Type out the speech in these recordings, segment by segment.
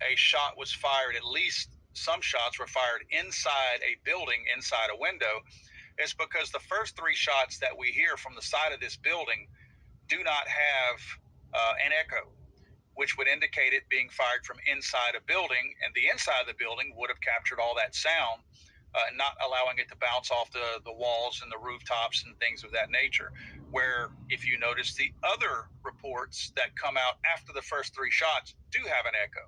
a shot was fired, at least some shots were fired inside a building, inside a window, is because the first 3 shots that we hear from the side of this building do not have an echo, which would indicate it being fired from inside a building, and the inside of the building would have captured all that sound, not allowing it to bounce off the walls and the rooftops and things of that nature. Where if you notice, the other reports that come out after the first 3 shots do have an echo.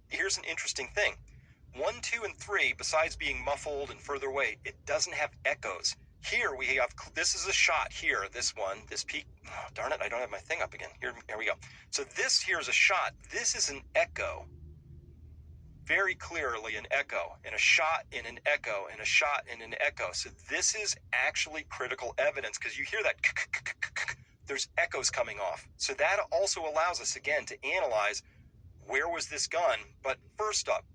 Here's an interesting thing. 1, 2, and 3, besides being muffled and further away, it doesn't have echoes. Here we have, this is a shot here, this one, this peak. Oh, darn it, I don't have my thing up again. Here we go. So this here is a shot. This is an echo. Very clearly an echo, and a shot in an echo, and a shot in an echo. So this is actually critical evidence, because you hear that, there's echoes coming off. So that also allows us, again, to analyze where was this gun. But first up,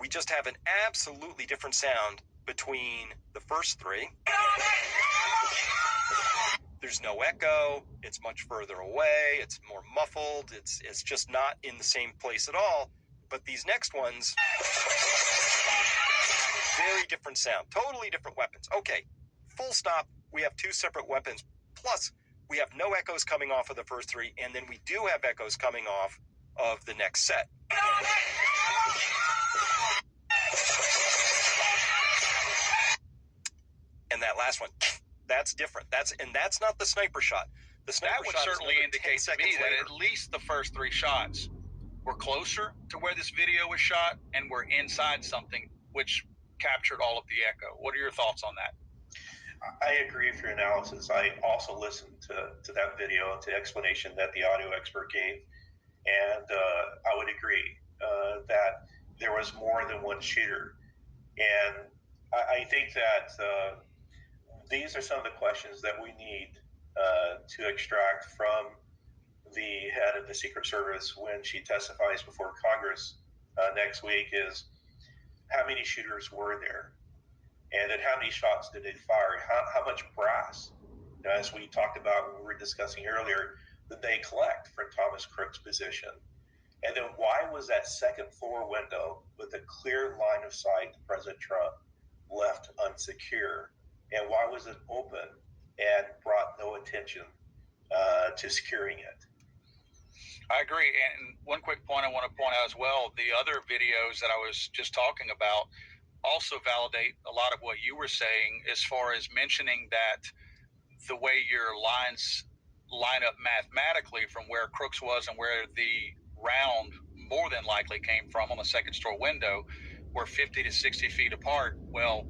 we just have an absolutely different sound between the first 3. There's no echo. It's much further away. It's more muffled. It's just not in the same place at all. But these next ones, very different sound, totally different weapons. Okay, full stop. We have 2 separate weapons. Plus, we have no echoes coming off of the first 3, and then we do have echoes coming off of the next set. And that last one, that's different. That's not the sniper shot. The sniper that would shot certainly indicate to me that at least the first 3 shots were closer to where this video was shot and were inside something which captured all of the echo. What are your thoughts on that? I agree with your analysis. I also listened to that video, to the explanation that the audio expert gave, and I would agree that there was more than one shooter. And I think that these are some of the questions that we need to extract from the head of the Secret Service when she testifies before Congress next week is, how many shooters were there? And then how many shots did they fire? How much brass, as we talked about when we were discussing earlier, did they collect from Thomas Crook's position? And then why was that second floor window with a clear line of sight to President Trump left unsecure? And why was it open and brought no attention to securing it? I agree. And one quick point I want to point out as well, the other videos that I was just talking about also validate a lot of what you were saying, as far as mentioning that the way your lines line up mathematically from where Crooks was and where the round more than likely came from on the second store window were 50 to 60 feet apart. Well,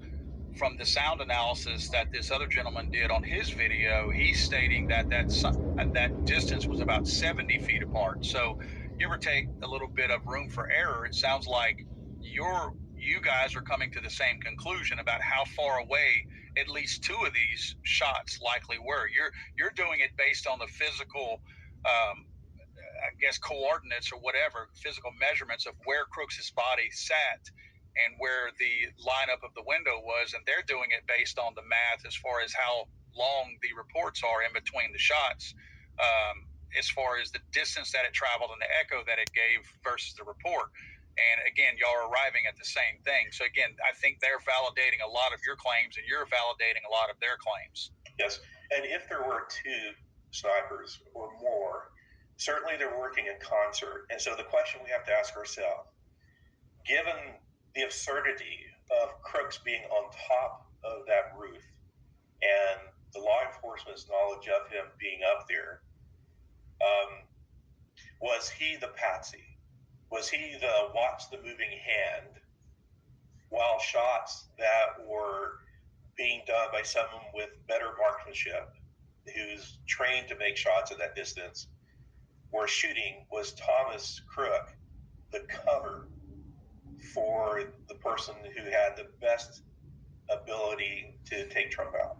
from the sound analysis that this other gentleman did on his video, he's stating that that distance was about 70 feet apart. So give or take a little bit of room for error, it sounds like you guys are coming to the same conclusion about how far away at least 2 of these shots likely were. You're doing it based on the physical, I guess, coordinates or whatever, physical measurements of where Crooks's body sat and where the lineup of the window was, and they're doing it based on the math as far as how long the reports are in between the shots, as far as the distance that it traveled and the echo that it gave versus the report. And again, y'all are arriving at the same thing. So again, I think they're validating a lot of your claims and you're validating a lot of their claims. Yes, and if there were 2 snipers or more, certainly they're working in concert. And so the question we have to ask ourselves, given the absurdity of Crooks being on top of that roof and the law enforcement's knowledge of him being up there, was he the patsy? Was he the watch the moving hand while shots that were being done by someone with better marksmanship, who's trained to make shots at that distance, were shooting? Was Thomas Crook the cover for the person who had the best ability to take Trump out?